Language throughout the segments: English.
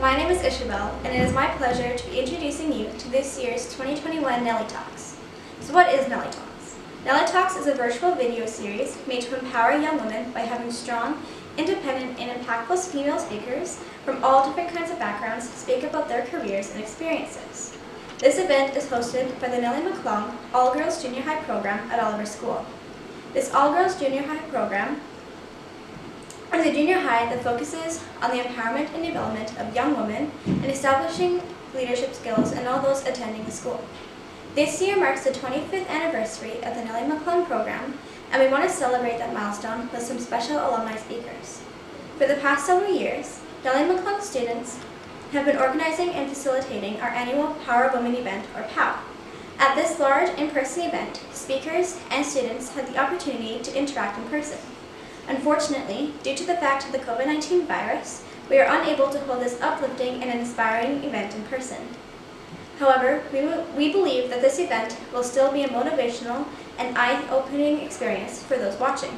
My name is Isabel, and it is my pleasure to be introducing you to this year's 2021 Nellie Talks. So what is Nellie Talks? Nellie Talks is a virtual video series made to empower young women by having strong, independent, and impactful female speakers from all different kinds of backgrounds speak about their careers and experiences. This event is hosted by the Nellie McClung All-Girls Junior High program at Oliver School. This All-Girls Junior High program is a junior high that focuses on the empowerment and development of young women and establishing leadership skills in all those attending the school. This year marks the 25th anniversary of the Nellie McClung program, and we want to celebrate that milestone with some special alumni speakers. For the past several years, Nellie McClung students have been organizing and facilitating our annual Power Women event, or POW. At this large in-person event, speakers and students had the opportunity to interact in person. Unfortunately, due to the fact of the COVID-19 virus, we are unable to hold this uplifting and inspiring event in person. However, we believe that this event will still be a motivational and eye-opening experience for those watching.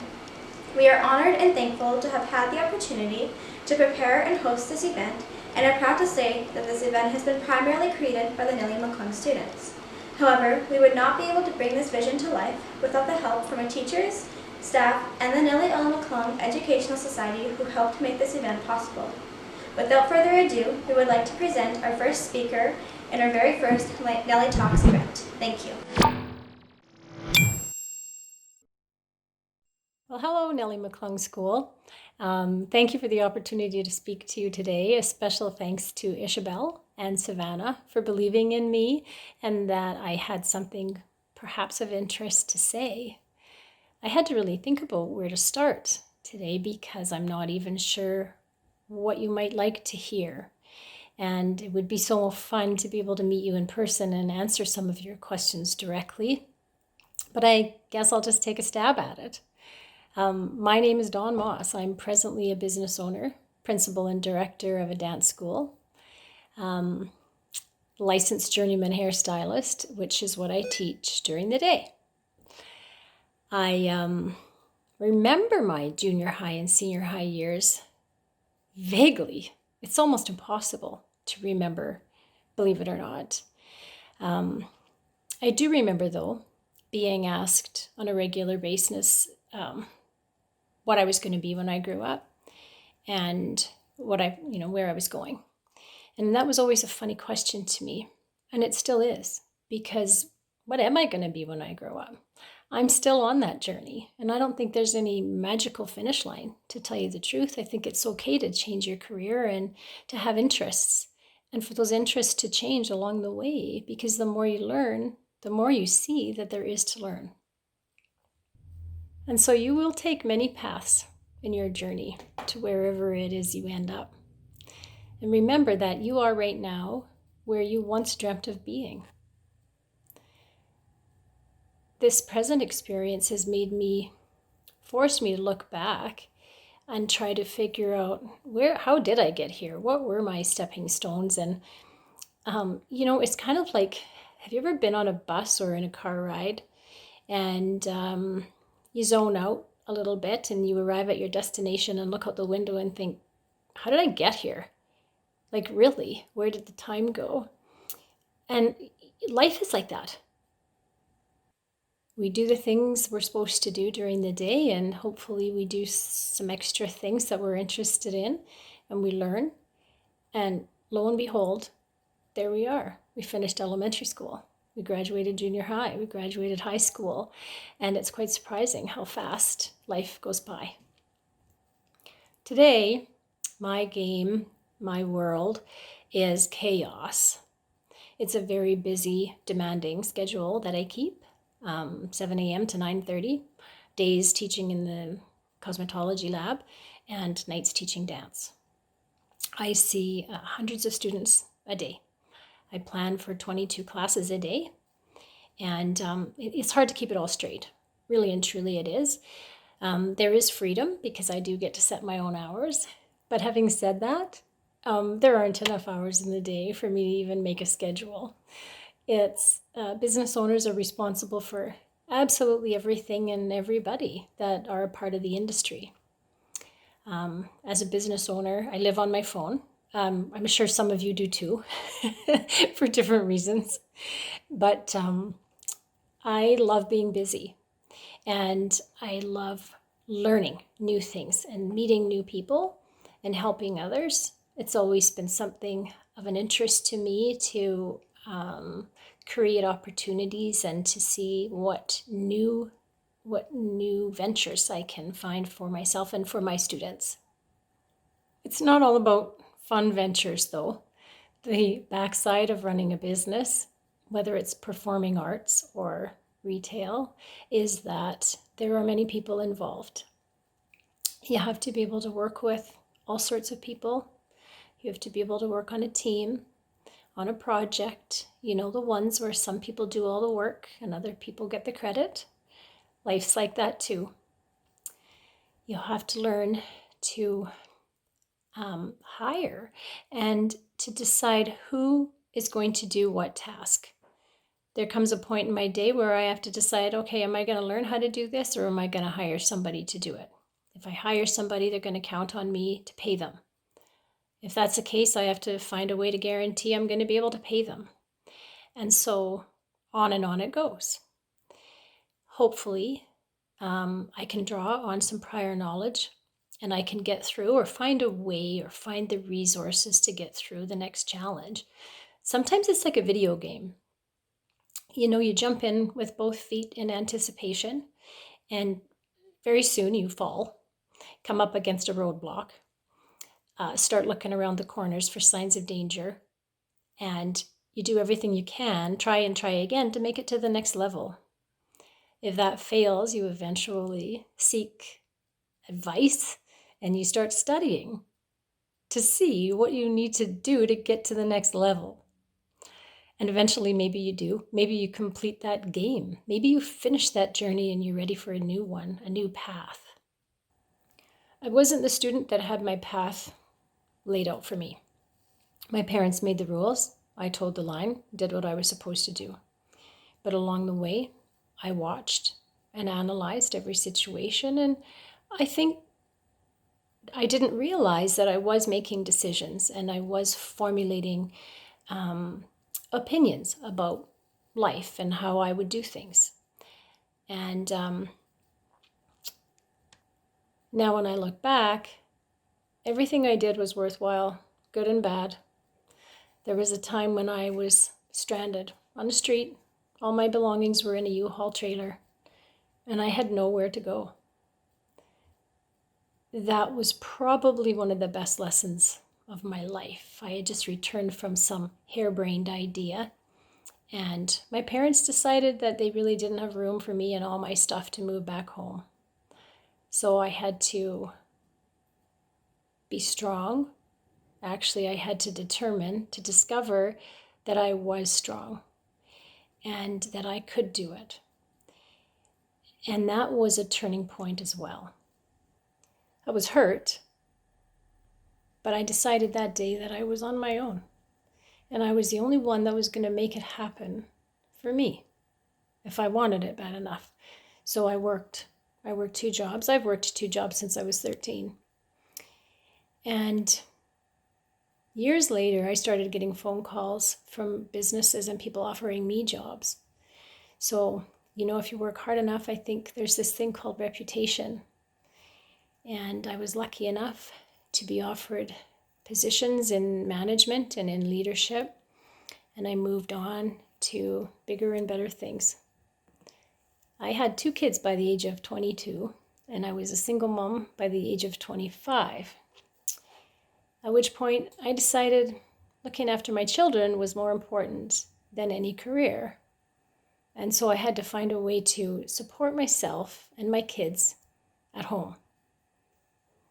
We are honored and thankful to have had the opportunity to prepare and host this event, and are proud to say that this event has been primarily created by the Nellie McClung students. However, we would not be able to bring this vision to life without the help from our teachers, staff, and the Nellie L. McClung Educational Society who helped make this event possible. Without further ado, we would like to present our first speaker in our very first Nellie Talks event. Thank you. Well, hello, Nellie McClung School. Thank you for the opportunity to speak to you today. A special thanks to Isabel and Savannah for believing in me and that I had something perhaps of interest to say. I had to really think about where to start today because I'm not even sure what you might like to hear. And it would be so fun to be able to meet you in person and answer some of your questions directly. But I guess I'll just take a stab at it. My name is Dawn Moss. I'm presently a business owner, principal and director of a dance school, licensed journeyman hairstylist, which is what I teach during the day. I remember my junior high and senior high years vaguely. It's almost impossible to remember, believe it or not. I do remember, though, being asked on a regular basis what I was going to be when I grew up and where I was going. And that was always a funny question to me, and it still is, because what am I going to be when I grow up? I'm still on that journey, and I don't think there's any magical finish line, to tell you the truth. I think it's okay to change your career and to have interests, and for those interests to change along the way, because the more you learn, the more you see that there is to learn. And so you will take many paths in your journey to wherever it is you end up. And remember that you are right now where you once dreamt of being. This present experience has forced me to look back and try to figure out how did I get here? What were my stepping stones? And, it's kind of like, have you ever been on a bus or in a car ride and you zone out a little bit and you arrive at your destination and look out the window and think, how did I get here? Like, really, where did the time go? And life is like that. We do the things we're supposed to do during the day, and hopefully we do some extra things that we're interested in, and we learn. And lo and behold, there we are. We finished elementary school. We graduated junior high. We graduated high school. And it's quite surprising how fast life goes by. Today, my game, my world, is chaos. It's a very busy, demanding schedule that I keep. 7 a.m. to 9:30, days teaching in the Cosmotology lab and nights teaching dance. I see hundreds of students a day. I plan for 22 classes a day, and it's hard to keep it all straight. Really and truly it is. There is freedom because I do get to set my own hours, but having said that, there aren't enough hours in the day for me to even make a schedule. It's business owners are responsible for absolutely everything and everybody that are a part of the industry. As a business owner, I live on my phone. I'm sure some of you do too, for different reasons. But I love being busy, and I love learning new things and meeting new people and helping others. It's always been something of an interest to me to create opportunities and to see what new ventures I can find for myself and for my students. It's not all about fun ventures, though. The backside of running a business, whether it's performing arts or retail, is that there are many people involved. You have to be able to work with all sorts of people. You have to be able to work on a team, on a project. You know, the ones where some people do all the work and other people get the credit. Life's like that too. You'll have to learn to hire and to decide who is going to do what task. There comes a point in my day where I have to decide, okay, am I going to learn how to do this, or am I going to hire somebody to do it? If I hire somebody, they're going to count on me to pay them. If that's the case, I have to find a way to guarantee I'm going to be able to pay them. And so on and on it goes. Hopefully, I can draw on some prior knowledge and I can get through or find a way or find the resources to get through the next challenge. Sometimes it's like a video game. You know, you jump in with both feet in anticipation, and very soon you fall, come up against a roadblock, start looking around the corners for signs of danger, and you do everything you can, try and try again to make it to the next level. If that fails, you eventually seek advice and you start studying to see what you need to do to get to the next level. And eventually, maybe you do. Maybe you complete that game. Maybe you finish that journey and you're ready for a new one, a new path. I wasn't the student that had my path laid out for me. My parents made the rules. I toed the line, did what I was supposed to do. But along the way, I watched and analyzed every situation, and I think I didn't realize that I was making decisions and I was formulating opinions about life and how I would do things. And now when I look back, everything I did was worthwhile, good and bad. There was a time when I was stranded on the street. All my belongings were in a U-Haul trailer, and I had nowhere to go. That was probably one of the best lessons of my life. I had just returned from some harebrained idea, and my parents decided that they really didn't have room for me and all my stuff to move back home. So I had to be strong. Actually, I had to discover that I was strong and that I could do it. And that was a turning point as well. I was hurt, but I decided that day that I was on my own. And I was the only one that was going to make it happen for me if I wanted it bad enough. So I worked 2 jobs. I've worked 2 jobs since I was 13. And years later, I started getting phone calls from businesses and people offering me jobs. So, you know, if you work hard enough, I think there's this thing called reputation. And I was lucky enough to be offered positions in management and in leadership. And I moved on to bigger and better things. I had 2 kids by the age of 22, and I was a single mom by the age of 25. At which point I decided looking after my children was more important than any career. And so I had to find a way to support myself and my kids at home.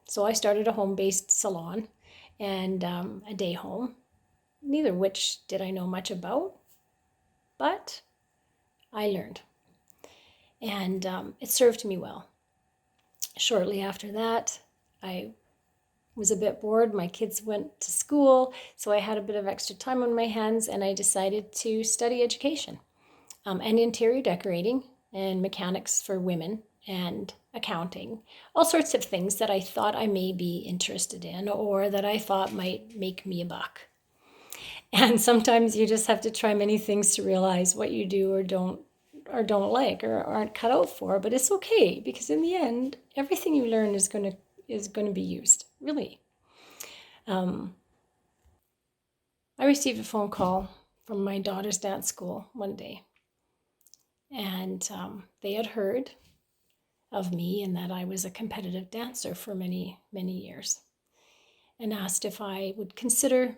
So I started a home-based salon and a day home, neither which did I know much about, but I learned. And it served me well. Shortly after that, I was a bit bored. My kids went to school, so I had a bit of extra time on my hands, and I decided to study education and interior decorating and mechanics for women and accounting, all sorts of things that I thought I may be interested in or that I thought might make me a buck. And sometimes you just have to try many things to realize what you do or don't like or aren't cut out for. But it's okay, because in the end, everything you learn is going to be used, really. I received a phone call from my daughter's dance school one day, and they had heard of me and that I was a competitive dancer for many, many years, and asked if I would consider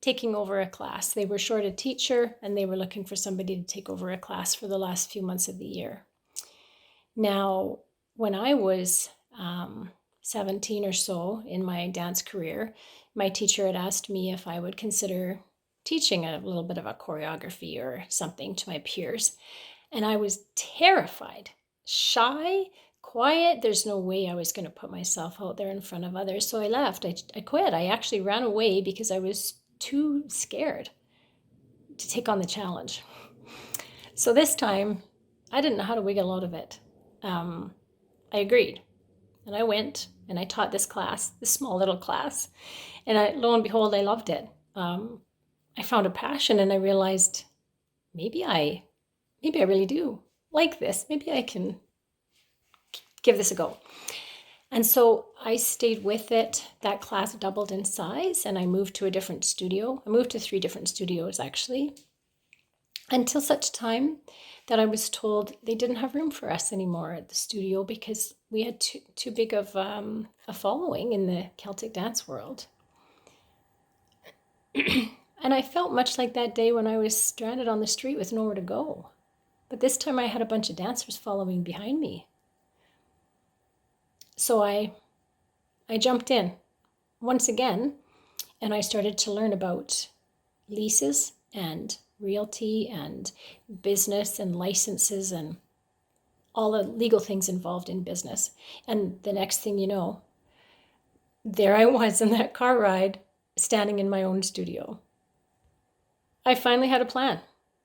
taking over a class. They were short a teacher, and they were looking for somebody to take over a class for the last few months of the year. Now, when I was 17 or so in my dance career, my teacher had asked me if I would consider teaching a little bit of a choreography or something to my peers. And I was terrified, shy, quiet. There's no way I was going to put myself out there in front of others. So I left. I quit. I actually ran away because I was too scared to take on the challenge. So this time, I didn't know how to wiggle out of it. I agreed. And I went and I taught this class, this small little class. And lo and behold, I loved it. I found a passion, and I realized maybe I really do like this. Maybe I can give this a go. And so I stayed with it. That class doubled in size, and I moved to a different studio. I moved to 3 different studios, actually, until such time that I was told they didn't have room for us anymore at the studio because we had too big of a following in the Celtic dance world. And I felt much like that day when I was stranded on the street with nowhere to go. But this time I had a bunch of dancers following behind me. So I jumped in once again, and I started to learn about leases and realty and business and licenses and all the legal things involved in business. And the next thing you know, there I was in that car ride, standing in my own studio. I finally had a plan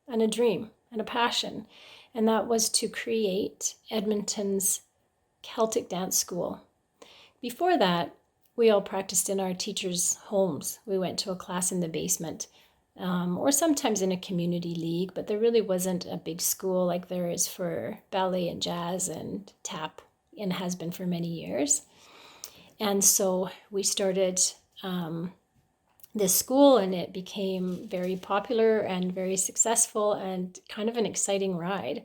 and a dream and a passion, and that was to create Edmonton's Celtic dance school. Before that, we all practiced in our teachers' homes. We went to a class in the basement, or sometimes in a community league, but there really wasn't a big school like there is for ballet and jazz and tap, and has been for many years. And so we started this school, and it became very popular and very successful and kind of an exciting ride.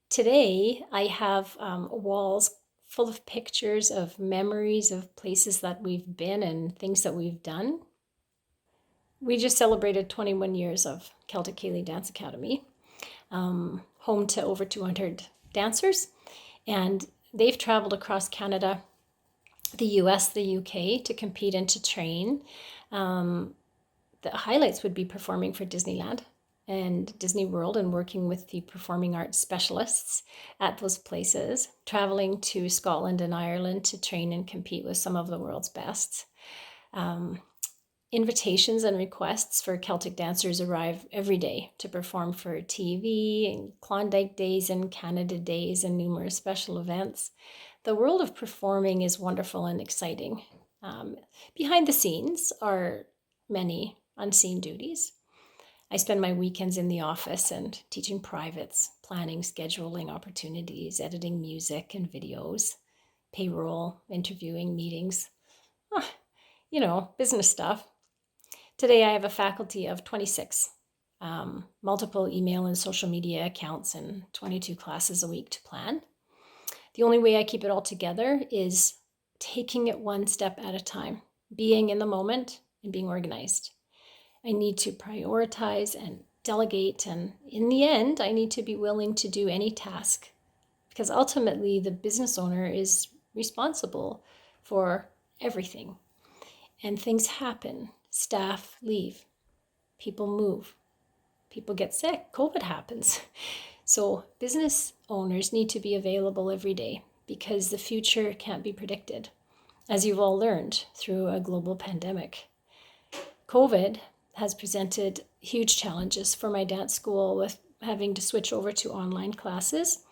Today, I have walls full of pictures of memories of places that we've been and things that we've done. We just celebrated 21 years of Celtic Ceilidh Dance Academy, home to over 200 dancers, and they've traveled across Canada, the US, the UK to compete and to train. The highlights would be performing for Disneyland and Disney World and working with the performing arts specialists at those places, traveling to Scotland and Ireland to train and compete with some of the world's best. Invitations and requests for Celtic dancers arrive every day to perform for TV and Klondike Days and Canada Days and numerous special events. The world of performing is wonderful and exciting. Behind the scenes are many unseen duties. I spend my weekends in the office and teaching privates, planning, scheduling opportunities, editing music and videos, payroll, interviewing, meetings, business stuff. Today I have a faculty of 26, multiple email and social media accounts, and 22 classes a week to plan. The only way I keep it all together is taking it one step at a time, being in the moment and being organized. I need to prioritize and delegate, and in the end, I need to be willing to do any task, because ultimately the business owner is responsible for everything. And things happen. Staff leave, people move, people get sick, COVID happens. So business owners need to be available every day because the future can't be predicted, as you've all learned through a global pandemic. COVID has presented huge challenges for my dance school with having to switch over to online classes.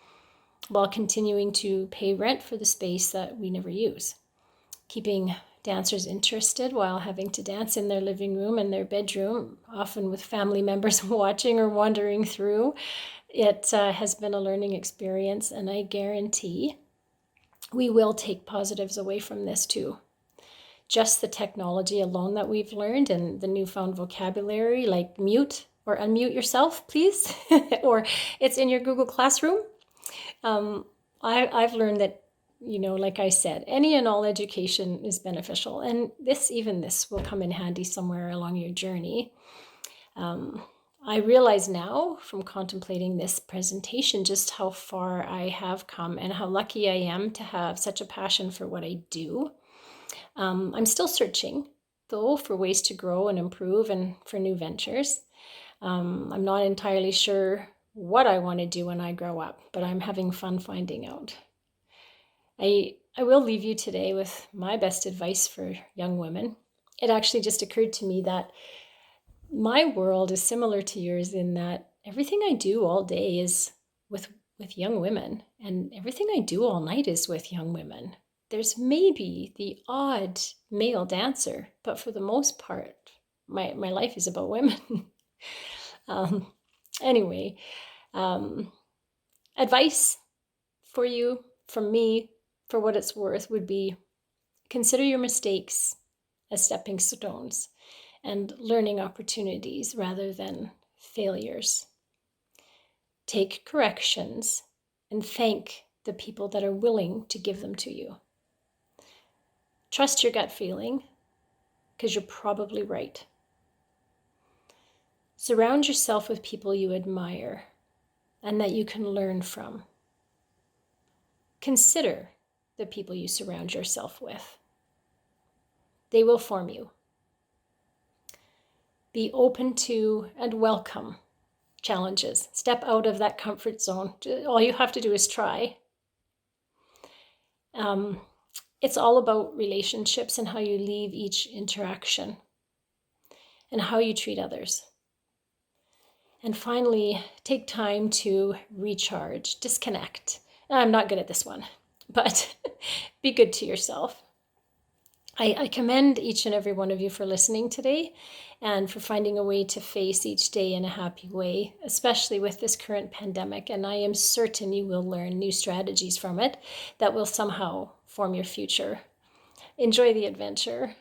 while continuing to pay rent for the space that we never use. Keeping dancers interested while having to dance in their living room and their bedroom, often with family members watching or wandering through. It has been a learning experience, and I guarantee we will take positives away from this too. Just the technology alone that we've learned and the newfound vocabulary like mute or unmute yourself, please, or it's in your Google Classroom. I've learned that, like I said, any and all education is beneficial, and this will come in handy somewhere along your journey. I realize now from contemplating this presentation just how far I have come and how lucky I am to have such a passion for what I do. I'm still searching, though, for ways to grow and improve and for new ventures. I'm not entirely sure what I want to do when I grow up, but I'm having fun finding out. I will leave you today with my best advice for young women. It actually just occurred to me that my world is similar to yours in that everything I do all day is with young women, and everything I do all night is with young women. There's maybe the odd male dancer, but for the most part, my life is about women. Anyway, advice for you from me, for what it's worth, would be consider your mistakes as stepping stones and learning opportunities rather than failures. Take corrections and thank the people that are willing to give them to you. Trust your gut feeling, because you're probably right. Surround yourself with people you admire and that you can learn from. Consider the people you surround yourself with. They will form you. Be open to and welcome challenges. Step out of that comfort zone. All you have to do is try. It's all about relationships and how you leave each interaction and how you treat others. And finally, take time to recharge, disconnect. I'm not good at this one, but be good to yourself. I commend each and every one of you for listening today and for finding a way to face each day in a happy way, especially with this current pandemic. And I am certain you will learn new strategies from it that will somehow form your future. Enjoy the adventure.